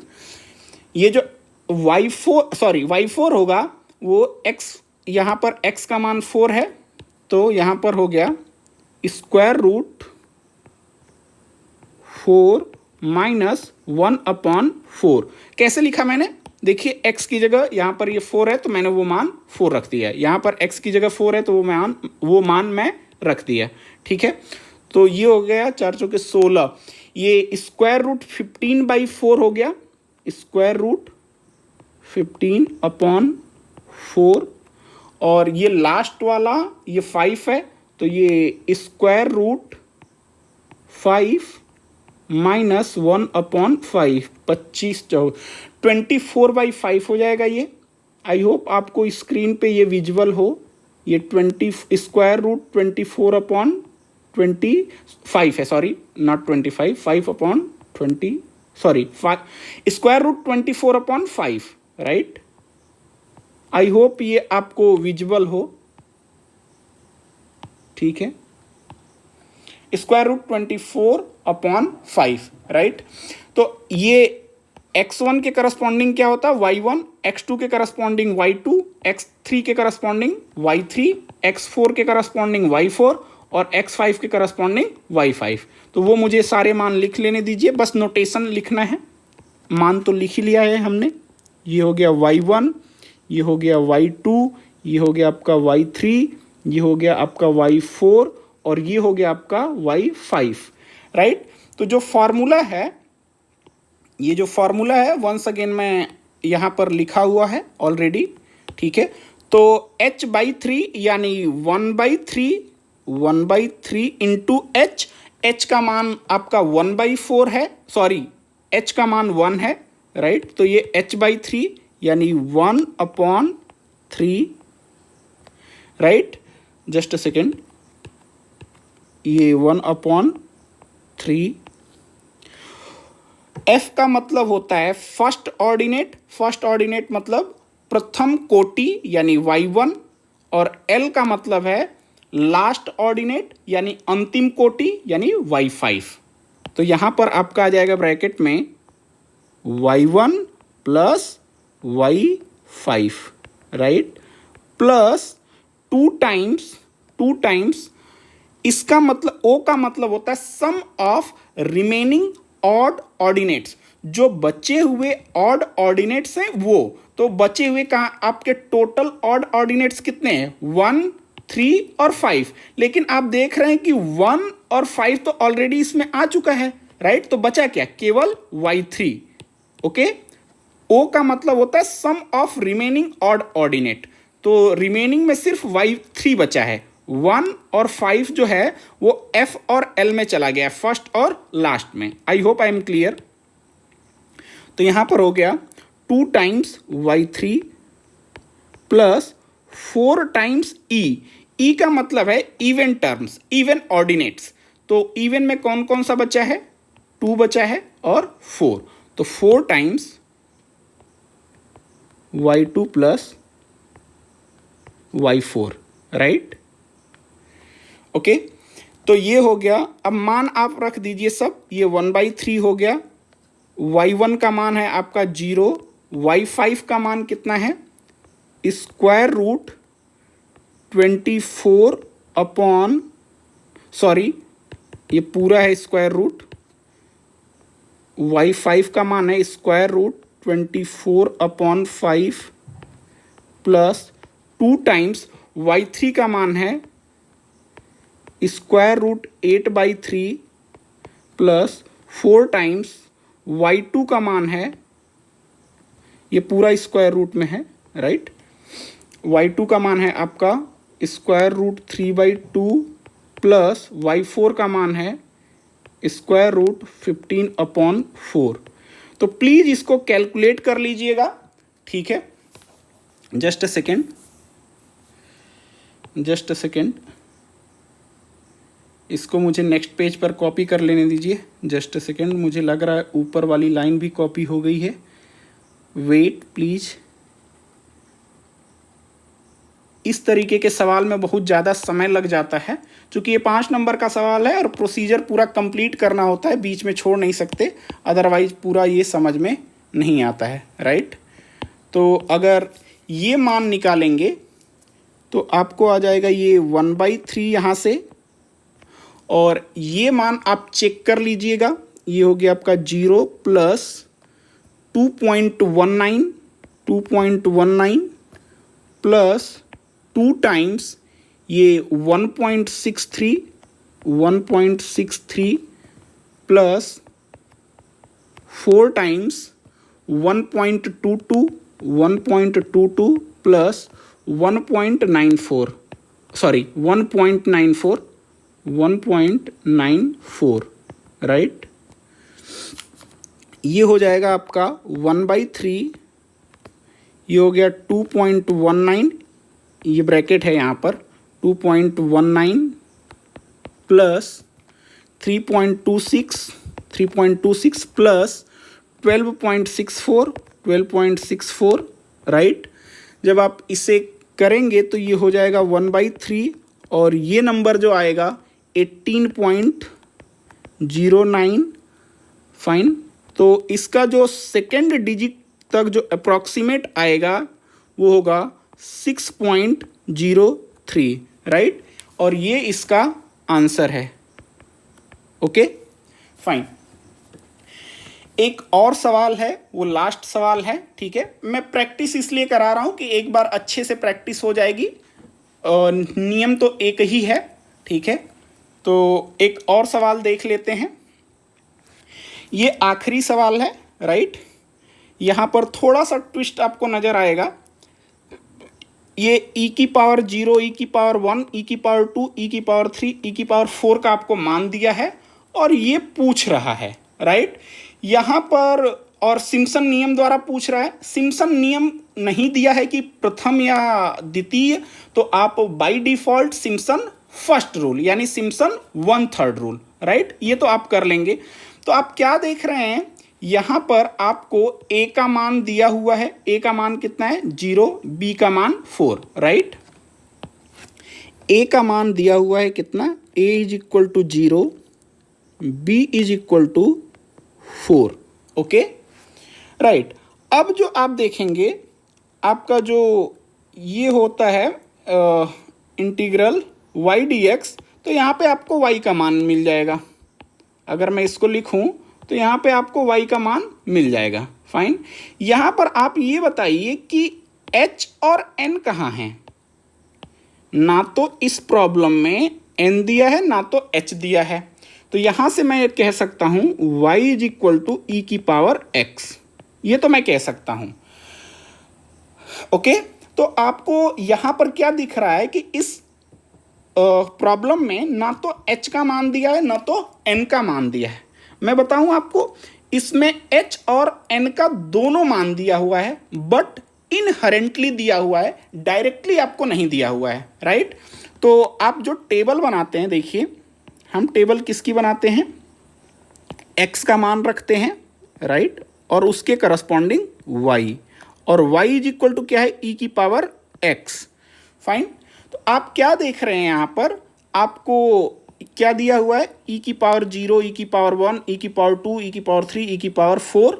ये जो y4 होगा वो x, यहाँ पर x का मान 4 है, तो यहाँ पर हो गया √4 - 1/4। कैसे लिखा मैंने, देखिए x की जगह यहाँ पर ये 4 है तो मैंने वो मान 4 रख दिया है, यहाँ पर x की जगह 4 है तो वो मान मैं रख दिया, ठीक है। तो ये हो गया 4 चौके 16, ये √15/4 हो गया, √15/4, और ये लास्ट वाला ये 5 है, तो ये √5 - 1/5, 25 24/5 हो जाएगा ये। आई होप आपको स्क्रीन पे ये विजुअल हो, ये √24/25 है, sorry not 25, 5/20, sorry √24/5, right. I hope ये आपको विजुअल हो, ठीक है, √24/5, राइट। तो ये x1 के करस्पॉन्डिंग क्या होता है y1, x2 के करस्पॉन्डिंग y2, x3 के करस्पॉन्डिंग y3, x4 के करस्पॉन्डिंग y4 और x5 के करस्पॉन्डिंग y5। तो वो मुझे सारे मान लिख लेने दीजिए, बस नोटेशन लिखना है। मान तो लिख ही लिया है हमने। ये हो गया y1, ये हो गया y2, ये हो गया आपका y3, ये हो गया आपका y4 और ये हो गया आपका y5, राइट। तो जो फॉर्मूला है, ये जो फॉर्मूला है वंस अगेन मैं यहाँ पर लिखा हुआ है ऑलरेडी, ठीक है। तो h/3 यानी 1/3 इंटू h का मान आपका 1/4 है, सॉरी h का मान 1 है, राइट। तो ये h/3 यानी 1/3, राइट। जस्ट अ सेकेंड, ये 1/3। f का मतलब होता है फर्स्ट ऑर्डिनेट, फर्स्ट ऑर्डिनेट मतलब प्रथम कोटि यानी y1, और l का मतलब है लास्ट ऑर्डिनेट यानी अंतिम कोटि यानी y5। तो यहाँ पर आपका आ जाएगा ब्रैकेट में y1 plus y5, right, plus 2 times इसका मतलब o का मतलब होता है सम ऑफ रिमेनिंग ऑड ऑर्डिनेट्स, जो बचे हुए ऑड ऑर्डिनेट्स हैं वो। तो बचे हुए कहाँ आपके टोटल ऑड ऑर्डिनेट्स कितने हैं 1, 3 और 5, लेकिन आप देख रहे हैं कि 1 और 5 तो ऑलरेडी इसमें आ चुका है, राइट। तो बचा क्या, केवल y3, ओके। o का मतलब होता है सम ऑफ रिमेनिंग ऑड ऑर्डिनेट, तो रिमेनिंग में सिर्फ y3 बचा है। 1 और 5 जो है वो f और l में चला गया, फर्स्ट और लास्ट में। I hope I am clear. तो यहां पर हो गया 2 times y3 plus 4 times e का मतलब है इवन टर्म्स, इवन ऑर्डिनेट्स। तो इवन में कौन कौन सा बचा है, 2 बचा है और 4, तो 4 times y2 plus y4, right, okay. तो ये हो गया। अब मान आप रख दीजिए सब, ये 1/3 हो गया, y1 का मान है आपका 0, y5 का मान कितना है स्क्वायर रूट 24 अपॉन, सॉरी ये पूरा है स्क्वायर रूट, y5 का मान है square root 24/5 plus 2 times y3 का मान है square root 8/3 plus 4 times y2 का मान है, ये पूरा स्क्वायर रूट में है, राइट। y2 का मान है आपका स्क्वायर रूट 3/2 प्लस y4 का मान है स्क्वायर रूट 15/4। तो प्लीज़ इसको कैलकुलेट कर लीजिएगा, ठीक है। जस्ट अ सेकेंड, इसको मुझे नेक्स्ट पेज पर कॉपी कर लेने दीजिए। जस्ट अ सेकेंड, मुझे लग रहा है ऊपर वाली लाइन भी कॉपी हो गई है, वेट प्लीज़। इस तरीके के सवाल में बहुत ज़्यादा समय लग जाता है, क्योंकि ये 5 नंबर का सवाल है और प्रोसीजर पूरा कंप्लीट करना होता है, बीच में छोड़ नहीं सकते, अदरवाइज पूरा ये समझ में नहीं आता है, राइट। तो अगर ये मान निकालेंगे तो आपको आ जाएगा ये 1/3 यहाँ से, और ये मान आप चेक कर लीजिएगा, ये हो गया आपका 0 प्लस 2.19 प्लस 2 टाइम्स ये 1.63 प्लस 4 टाइम्स 1.22 प्लस 1.94, राइट। ये हो जाएगा आपका 1/3, ये हो गया 2.19, ये ब्रैकेट है यहाँ पर 2.19 प्लस 3.26 प्लस 12.64, राइट। जब आप इसे करेंगे तो ये हो जाएगा 1/3, और ये नंबर जो आएगा 18.09, फाइन, तो इसका जो सेकेंड डिजिट तक जो अप्रॉक्सीमेट आएगा वो होगा 6.03, राइट। और ये इसका आंसर है। Okay fine. एक और सवाल है, वो लास्ट सवाल है, ठीक है। मैं प्रैक्टिस इसलिए करा रहा हूँ कि एक बार अच्छे से प्रैक्टिस हो जाएगी। नियम तो एक ही है, ठीक है। तो एक और सवाल देख लेते हैं। ये आखिरी सवाल है, राइट। यहाँ पर थोड़ा सा ट्विस्ट आपको नज़र आएगा। ये e की पावर 0, e की पावर 1, e की पावर 2, e की पावर 3, e की पावर 4 का आपको मान दिया है और ये पूछ रहा है, राइट। यहाँ पर और सिम्पसन नियम द्वारा पूछ रहा है। सिम्पसन नियम नहीं दिया है कि प्रथम या द्वितीय, तो आप by default Simpson first rule यानी सिम्पसन 1/3 रूल, राइट, ये तो आप कर लेंगे। तो आप क्या देख रहे हैं, यहाँ पर आपको a का मान दिया हुआ है। a का मान कितना है 0, b का मान 4, राइट। a का मान दिया हुआ है कितना, a = 0, b = 4, ओके, राइट। अब जो आप देखेंगे आपका जो ये होता है इंटीग्रल y dx, तो यहाँ पे आपको y का मान मिल जाएगा। अगर मैं इसको लिखूं तो यहाँ पे आपको y का मान मिल जाएगा, फाइन। यहाँ पर आप ये बताइए कि h और n कहाँ हैं। ना तो इस प्रॉब्लम में n दिया है ना तो h दिया है, तो यहाँ से मैं कह सकता हूँ y = e⁻x, ये तो मैं कह सकता हूँ, ओके। तो आपको यहाँ पर क्या दिख रहा है कि इस प्रॉब्लम में ना तो h का मान दिया है ना तो n का मान दिया है। मैं बताऊं आपको, इसमें h और n का दोनों मान दिया हुआ है, बट इनहेरेंटली दिया हुआ है, डायरेक्टली आपको नहीं दिया हुआ है, राइट। तो आप जो टेबल बनाते हैं, देखिए हम टेबल किसकी बनाते हैं, x का मान रखते हैं, राइट, और उसके करस्पॉन्डिंग y, और y = क्या है e⁻x, फाइन। तो आप क्या देख रहे हैं, यहाँ पर आपको क्या दिया हुआ है, e⁻0, e⁻1, e⁻2, e⁻3, e⁻4।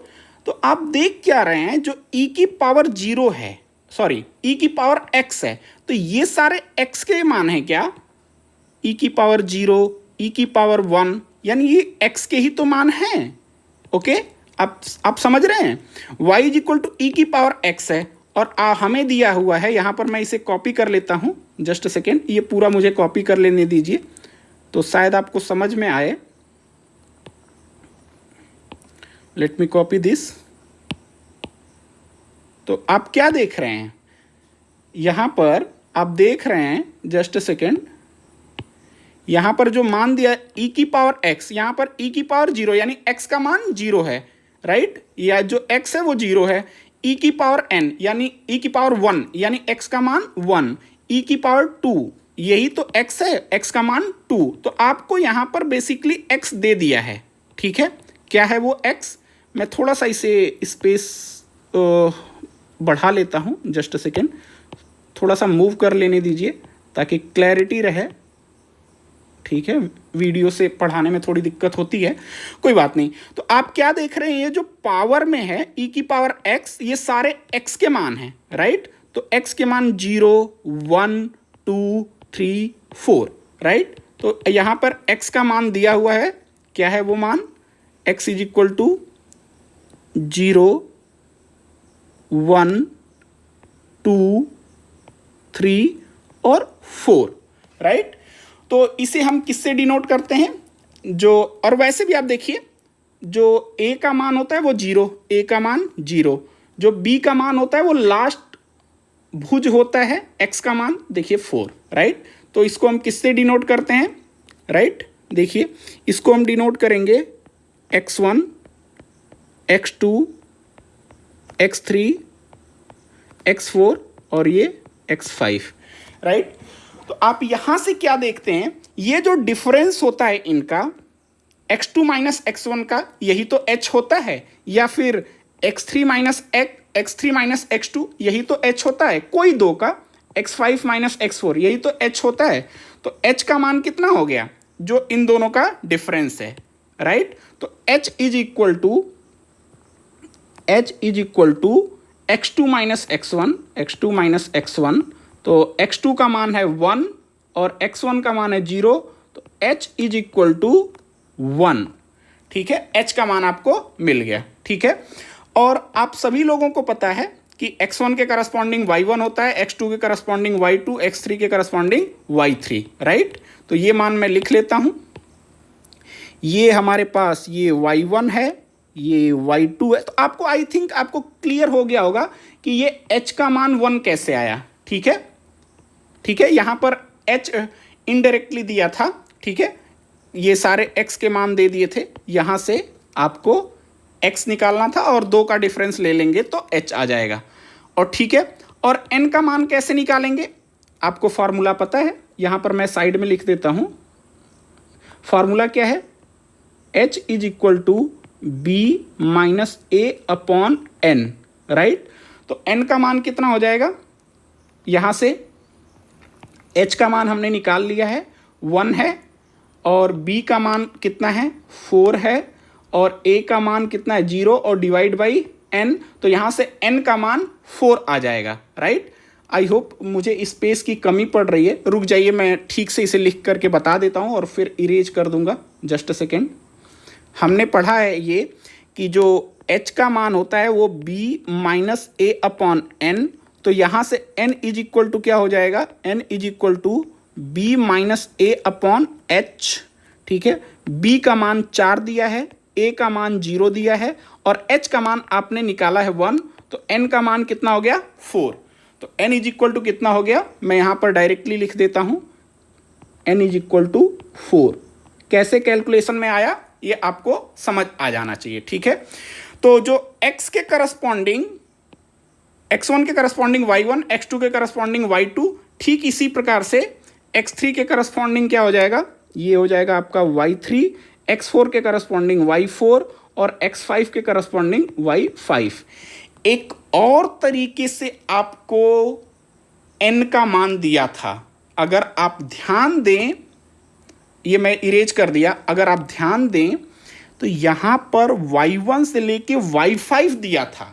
तो आप देख क्या रहे हैं, जो e⁻0 है, सॉरी e⁻x है, तो ये सारे x के मान हैं क्या, e⁻0, e⁻1, यानी ये x के ही तो मान हैं, ओके। आप समझ रहे हैं, y = e⁻x है, और हमें दिया हुआ है, यहाँ पर मैं इसे कॉपी कर लेता हूँ, जस्ट सेकेंड, ये पूरा मुझे कॉपी कर लेने दीजिए तो शायद आपको समझ में आए। Let me copy this. तो आप क्या देख रहे हैं, यहाँ पर आप देख रहे हैं, जस्ट सेकेंड, यहाँ पर जो मान दिया e⁻x, यहाँ पर e⁻0 यानी x का मान 0 है, राइट, या जो x है वो 0 है। e⁻n यानी e⁻1 यानी x का मान 1, e⁻2 यही तो x है, x का मान 2। तो आपको यहाँ पर बेसिकली x दे दिया है, ठीक है। क्या है वो x, मैं थोड़ा सा इसे स्पेस बढ़ा लेता हूँ, जस्ट सेकेंड, थोड़ा सा मूव कर लेने दीजिए ताकि क्लैरिटी रहे, ठीक है। वीडियो से पढ़ाने में थोड़ी दिक्कत होती है, कोई बात नहीं। तो आप क्या देख रहे हैं, ये जो पावर में है e⁻x, ये सारे x के मान हैं, राइट। तो x के मान 0, 1, 2, 3, 4, राइट। तो यहाँ पर x का मान दिया हुआ है, क्या है वो मान, x = 0, 1, 2, 3 और 4, राइट। तो इसे हम किससे डिनोट करते हैं, जो, और वैसे भी आप देखिए, जो a का मान होता है वो 0, a का मान 0, जो b का मान होता है वो लास्ट भुज होता है, x का मान देखिए 4, राइट। तो इसको हम किससे डिनोट करते हैं, राइट, देखिए इसको हम डिनोट करेंगे x1, x2, x3, x4 और ये x5, राइट। तो आप यहां से क्या देखते हैं, ये जो डिफरेंस होता है इनका x2 माइनस x1 का, यही तो h होता है, या फिर x3 माइनस x2 यही तो h होता है, कोई दो का x5 माइनस x4 यही तो h होता है। तो h का मान कितना हो गया, जो इन दोनों का डिफरेंस है, राइट। तो h = h is equal to x2 minus x1, तो x2 का मान है 1 और x1 का मान है 0, तो h इज इक्वल टू 1। ठीक है, h का मान आपको मिल गया। ठीक है, और आप सभी लोगों को पता है कि x1 के करस्पॉन्डिंग y1 होता है, x2 के करस्पॉन्डिंग y2, x3 के करस्पॉन्डिंग y3, राइट। तो ये मान मैं लिख लेता हूं। ये हमारे पास ये y1 है, ये y2 है। तो आपको आई थिंक आपको क्लियर हो गया होगा कि ये h का मान 1 कैसे आया। ठीक है, ठीक है, यहां पर h इनडायरेक्टली दिया था। ठीक है, ये सारे x के मान दे दिए थे, यहां से आपको x निकालना था और 2 का डिफरेंस ले लेंगे तो h आ जाएगा। और ठीक है, और n का मान कैसे निकालेंगे, आपको फॉर्मूला पता है, यहां पर मैं साइड में लिख देता हूं। फॉर्मूला क्या है, h is equal to b minus a upon n, right. तो n का मान कितना हो जाएगा, यहां से h का मान हमने निकाल लिया है, 1 है, और b का मान कितना है, 4 है, और a का मान कितना है, 0, और डिवाइड बाई n, तो यहां से n का मान 4 आ जाएगा, राइट। आई होप मुझे स्पेस की कमी पड़ रही है, रुक जाइए मैं ठीक से इसे लिख करके बता देता हूं और फिर इरेज कर दूंगा, जस्ट अ सेकेंड। हमने पढ़ा है ये कि जो h का मान होता है वो b minus a upon n, तो यहाँ से n इज इक्वल टू क्या हो जाएगा, n is equal to b minus a upon h। ठीक है, b का मान 4 दिया है, a का मान 0 दिया है, और h का मान आपने निकाला है 1, तो n का मान कितना हो गया, 4। तो n इज इक्वल टू कितना हो गया, मैं यहाँ पर डायरेक्टली लिख देता हूँ, n इज इक्वल टू 4। कैसे कैलकुलेशन में आया ये आपको समझ आ जाना चाहिए। ठीक है, तो जो x के करस्पॉन्डिंग x1 के करस्पॉन्डिंग y1, x2 के करस्पॉन्डिंग y2, ठीक इसी प्रकार से x3 के करस्पॉन्डिंग क्या हो जाएगा, ये हो जाएगा आपका y3, x4 के करस्पॉन्डिंग y4 और x5 के करस्पॉन्डिंग y5। एक और तरीके से आपको n का मान दिया था, अगर आप ध्यान दें, ये मैं इरेज कर दिया, अगर आप ध्यान दें तो यहां पर y1 से लेके y5 दिया था,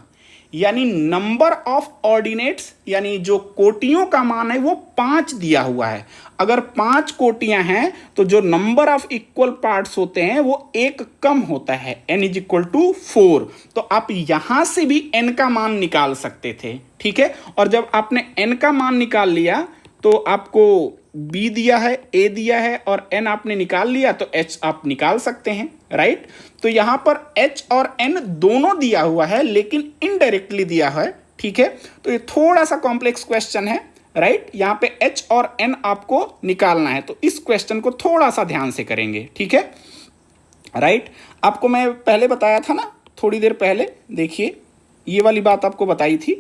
यानी नंबर ऑफ ऑर्डिनेट्स, यानी जो कोटियों का मान है वो 5 दिया हुआ है। अगर 5 कोटियां हैं तो जो नंबर ऑफ इक्वल पार्ट्स होते हैं वो एक कम होता है, n इज इक्वल टू 4। तो आप यहां से भी n का मान निकाल सकते थे। ठीक है, और जब आपने n का मान निकाल लिया तो आपको b दिया है, a दिया है, और n आपने निकाल लिया तो h आप निकाल सकते हैं, राइट। तो यहां पर h और n दोनों दिया हुआ है लेकिन इनडायरेक्टली दिया है। ठीक है, तो ये थोड़ा सा कॉम्प्लेक्स क्वेश्चन है, राइट। यहां पे h और n आपको निकालना है, तो इस क्वेश्चन को थोड़ा सा ध्यान से करेंगे। ठीक है, राइट। आपको मैं पहले बताया था ना, थोड़ी देर पहले, देखिए ये वाली बात आपको बताई थी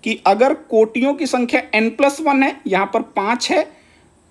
कि अगर कोटियों की संख्या n+1 है, यहां पर 5 है,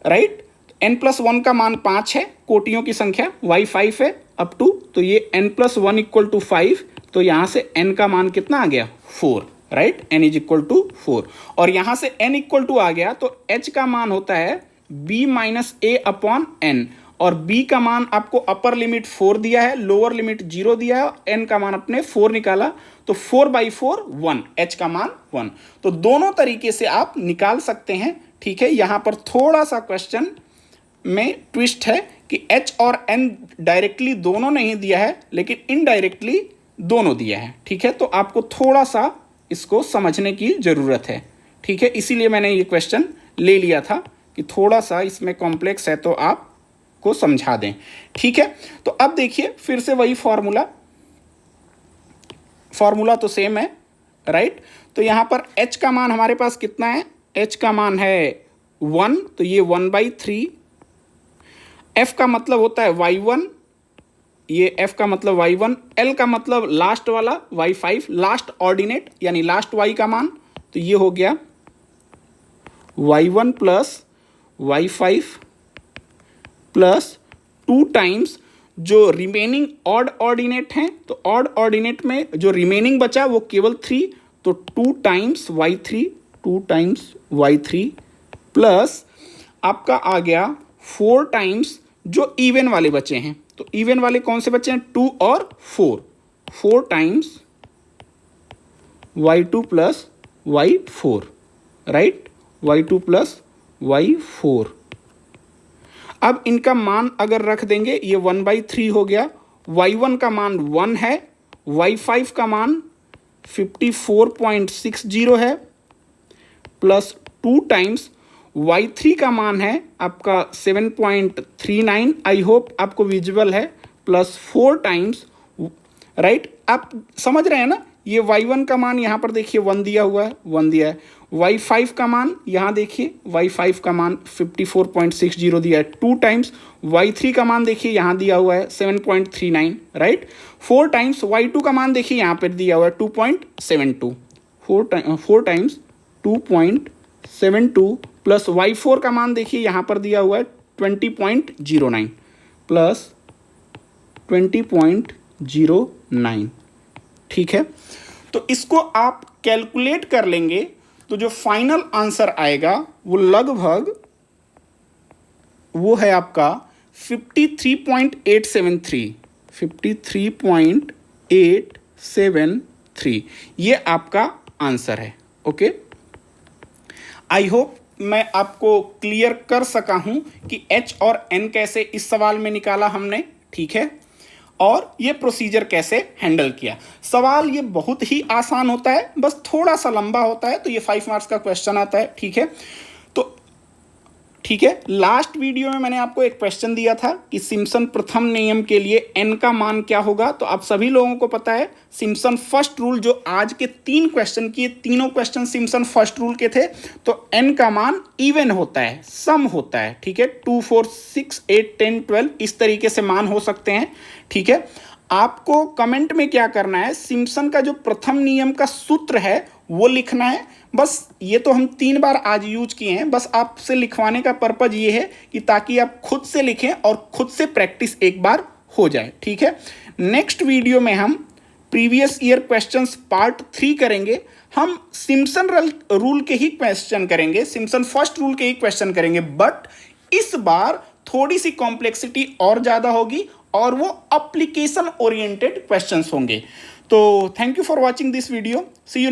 राइट। n+1 का मान 5 है, कोटियों की संख्या y5 है अप टू, तो ये n+1 इक्वल टू 5, तो यहां से n का मान कितना आ गया, 4, right. n is equal to 4, और यहां से n इक्वल टू आ गया तो h का मान होता है b minus a upon n, और b का मान आपको अपर लिमिट 4 दिया है, लोअर लिमिट 0 दिया है, n का मान अपने 4 निकाला, तो 4/4 1, h का मान 1। तो दोनों तरीके से आप निकाल सकते हैं। ठीक है, यहां पर थोड़ा सा क्वेश्चन में ट्विस्ट है कि h और n डायरेक्टली दोनों नहीं दिया है लेकिन इनडायरेक्टली दोनों दिया है। ठीक है, तो आपको थोड़ा सा इसको समझने की जरूरत है। ठीक है, इसीलिए मैंने ये क्वेश्चन ले लिया था कि थोड़ा सा इसमें कॉम्प्लेक्स है तो आपको समझा दें। ठीक है, तो अब देखिए फिर से वही फॉर्मूला तो सेम है, राइट। तो यहां पर h का मान हमारे पास कितना है, h का मान है 1, तो ये 1/3। f का मतलब होता है y1, ये f का मतलब y1, l का मतलब लास्ट वाला y5, लास्ट ऑर्डिनेट यानी लास्ट y का मान, तो ये हो गया y1 plus y5 plus 2 times जो रिमेनिंग ऑड ऑर्डिनेट हैं, तो ऑड ऑर्डिनेट में जो रिमेनिंग बचा वो केवल 3, तो 2 टाइम्स y3 प्लस आपका आ गया 4 टाइम्स जो इवन वाले बचे हैं। तो इवन वाले कौन से बचे हैं, 2 और 4 times y2 plus y4, right, y2 plus y4। अब इनका मान अगर रख देंगे, ये 1/3 हो गया, y1 का मान 1 है, y5 का मान 54.60 है, प्लस 2 टाइम्स y3 का मान है आपका 7.39, आई होप आपको विजुअल है, प्लस 4 टाइम्स, राइट। आप समझ रहे हैं ना, ये y1 का मान यहाँ पर देखिए 1 दिया हुआ है, 1 दिया है, y5 का मान यहाँ देखिए, y5 का मान 54.60 दिया है, 2 टाइम्स y3 का मान देखिए यहाँ दिया हुआ है 7.39, राइट। 4 टाइम्स y2 का मान देखिए यहाँ पर दिया हुआ है 2.72, 4 टाइम्स 2.72, प्लस y4 का मान देखिए यहाँ पर दिया हुआ है 20.09 प्लस 20.09, ठीक है। तो इसको आप कैलकुलेट कर लेंगे तो जो फाइनल आंसर आएगा वो लगभग वो है आपका 53.873, 53.873, ये आपका आंसर है। ओके, आई होप मैं आपको क्लियर कर सका हूं कि H और N कैसे इस सवाल में निकाला हमने, ठीक है, और ये प्रोसीजर कैसे हैंडल किया। सवाल ये बहुत ही आसान होता है, बस थोड़ा सा लंबा होता है, तो ये 5 मार्क्स का क्वेश्चन आता है, ठीक है। तो ठीक है, लास्ट वीडियो में मैंने आपको एक क्वेश्चन दिया था कि सिम्पसन प्रथम नियम के लिए n का मान क्या होगा। तो आप सभी लोगों को पता है सिम्पसन फर्स्ट रूल, जो आज के 3 क्वेश्चन किए, तीनों क्वेश्चन सिम्पसन फर्स्ट रूल के थे। तो n का मान इवन होता है, सम होता है, ठीक है। 2, 4, 6, 8, 10, 12 इस तरीके से मान हो सकते हैं, ठीक है। आपको कमेंट में क्या करना है, सिम्पसन का जो प्रथम नियम का सूत्र है वो लिखना है। बस ये तो हम 3 बार आज यूज किए हैं, बस आपसे लिखवाने का पर्पज ये है कि ताकि आप खुद से लिखें और खुद से प्रैक्टिस एक बार हो जाए, ठीक है। नेक्स्ट वीडियो में हम प्रीवियस ईयर क्वेश्चंस पार्ट 3 करेंगे। हम सिम्पसन रूल के ही क्वेश्चन करेंगे, सिम्पसन फर्स्ट रूल के ही क्वेश्चन करेंगे, बट इस बार थोड़ी सी कॉम्प्लेक्सिटी और ज़्यादा होगी और वो एप्लीकेशन ओरिएंटेड क्वेश्चंस होंगे। तो thank you for watching this video, see you.